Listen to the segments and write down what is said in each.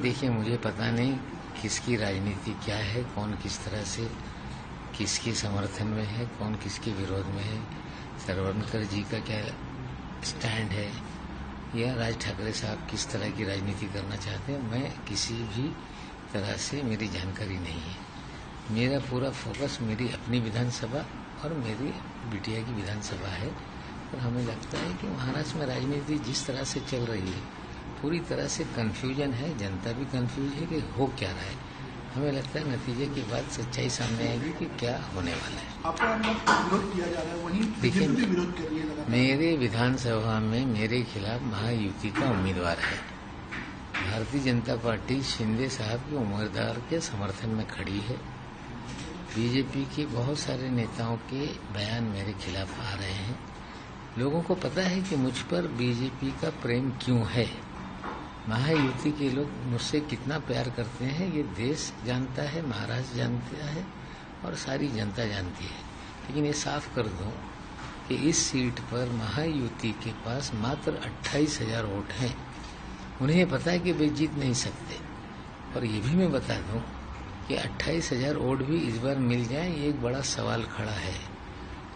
देखिए, मुझे पता नहीं किसकी राजनीति क्या है, कौन किस तरह से किसके समर्थन में है, कौन किसके विरोध में है, सरवणकर जी का क्या स्टैंड है या राज ठाकरे साहब किस तरह की राजनीति करना चाहते हैं। मैं किसी भी तरह से मेरी जानकारी नहीं है। मेरा पूरा फोकस मेरी अपनी विधानसभा और मेरी बिटिया की विधानसभा है। और हमें लगता है कि महाराष्ट्र में राजनीति जिस तरह से चल रही है पूरी तरह से कन्फ्यूजन है, जनता भी कन्फ्यूज है कि हो क्या रहा है। हमें लगता है नतीजे के बाद सच्चाई सामने आएगी कि क्या होने वाला है। आपका विरोध किया जा रहा है, वहीं देखिए, विरोध कर रही है। मेरे विधानसभा में मेरे खिलाफ महायुति का उम्मीदवार है। भारतीय जनता पार्टी शिंदे साहब के उम्मीदवार के समर्थन में खड़ी है। बीजेपी के बहुत सारे नेताओं के बयान मेरे खिलाफ आ रहे हैं। लोगों को पता है कि मुझ पर बीजेपी का प्रेम क्यों है। महायुति के लोग मुझसे कितना प्यार करते हैं ये देश जानता है, महाराष्ट्र जानता है और सारी जनता जानती है। लेकिन ये साफ कर दूं कि इस सीट पर महायुति के पास मात्र 28,000 वोट हैं। उन्हें पता है कि वे जीत नहीं सकते। और ये भी मैं बता दूं कि 28,000 वोट भी इस बार मिल जाए ये एक बड़ा सवाल खड़ा है।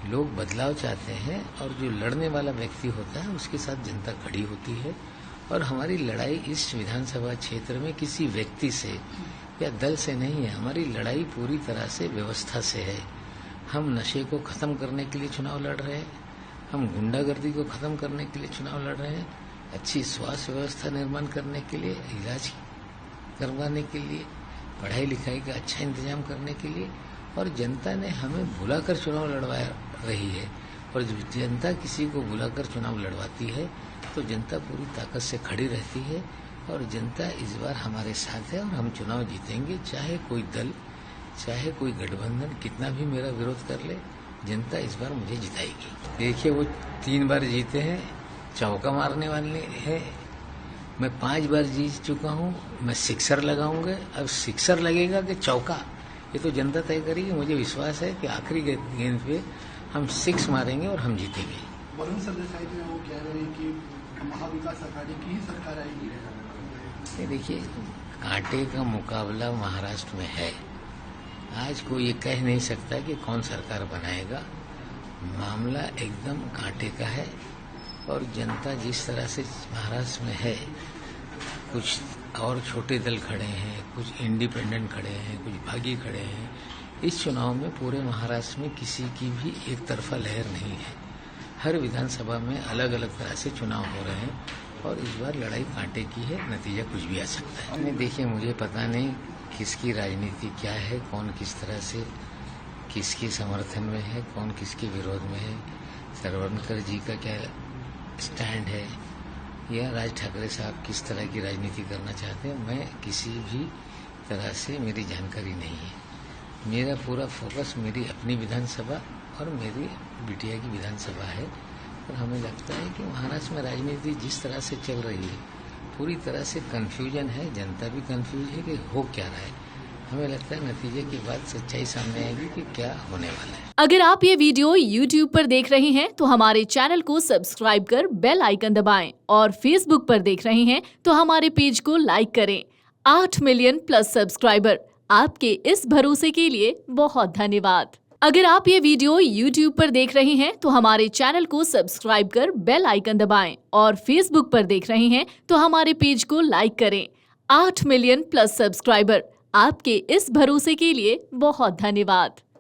लोग बदलाव चाहते हैं और जो लड़ने वाला व्यक्ति होता है उसके साथ जनता खड़ी होती है। और हमारी लड़ाई इस विधानसभा क्षेत्र में किसी व्यक्ति से या दल से नहीं है। हमारी लड़ाई पूरी तरह से व्यवस्था से है। हम नशे को खत्म करने के लिए चुनाव लड़ रहे हैं, हम गुंडागर्दी को खत्म करने के लिए चुनाव लड़ रहे हैं, अच्छी स्वास्थ्य व्यवस्था निर्माण करने के लिए, इलाज करवाने के लिए, पढ़ाई लिखाई का अच्छा इंतजाम करने के लिए। और जनता ने हमें बुलाकर चुनाव लड़वा रही है। और जब जनता किसी को बुलाकर चुनाव लड़वाती है तो जनता पूरी ताकत से खड़ी रहती है। और जनता इस बार हमारे साथ है और हम चुनाव जीतेंगे। चाहे कोई दल, चाहे कोई गठबंधन कितना भी मेरा विरोध कर ले, जनता इस बार मुझे जिताएगी। देखिए, वो 3 बार जीते हैं, चौका मारने वाले हैं। मैं 5 बार जीत चुका हूँ। मैं सिक्सर लगाऊंगा। अब सिक्सर लगेगा कि चौका, ये तो जनता तय करेगी। मुझे विश्वास है कि आखिरी गेंद पे हम 6 मारेंगे और हम जीतेंगे। वरुण सरदेसाई में वो कह रहे हैं कि महाविकास अघाड़ी की ही सरकार आएगी। देखिए, कांटे का मुकाबला महाराष्ट्र में है। आज कोई ये कह नहीं सकता कि कौन सरकार बनाएगा। मामला एकदम कांटे का है। और जनता जिस तरह से महाराष्ट्र में है, कुछ और छोटे दल खड़े हैं, कुछ इंडिपेंडेंट खड़े हैं, कुछ भागी खड़े हैं। इस चुनाव में पूरे महाराष्ट्र में किसी की भी एक तरफा लहर नहीं है। हर विधानसभा में अलग अलग तरह से चुनाव हो रहे हैं और इस बार लड़ाई कांटे की है। नतीजा कुछ भी आ सकता है। देखिए, मुझे पता नहीं किसकी राजनीति क्या है, कौन किस तरह से किसके समर्थन में है, कौन किसके विरोध में है, सरवणकर जी का क्या स्टैंड है या राज ठाकरे साहब किस तरह की राजनीति करना चाहते हैं। मैं किसी भी तरह से मेरी जानकारी नहीं है। मेरा पूरा फोकस मेरी अपनी विधानसभा और मेरी बिटिया की विधानसभा है। और हमें लगता है कि महाराष्ट्र में राजनीति जिस तरह से चल रही है पूरी तरह से कन्फ्यूजन है, जनता भी कन्फ्यूज है कि हो क्या रहा है। हमें लगता है नतीजे के बाद सच्चाई सामने आएगी कि क्या होने वाला है। अगर आप ये वीडियो YouTube पर देख रहे हैं तो हमारे चैनल को सब्सक्राइब कर बेल आइकन दबाएं और Facebook पर देख रहे हैं तो हमारे पेज को लाइक करें। 8 मिलियन प्लस सब्सक्राइबर, आपके इस भरोसे के लिए बहुत धन्यवाद। अगर आप ये वीडियो YouTube पर देख रहे हैं तो हमारे चैनल को सब्सक्राइब कर बेल आइकन दबाएं और Facebook पर देख रहे हैं तो हमारे पेज को लाइक करें। 8 मिलियन प्लस सब्सक्राइबर, आपके इस भरोसे के लिए बहुत धन्यवाद।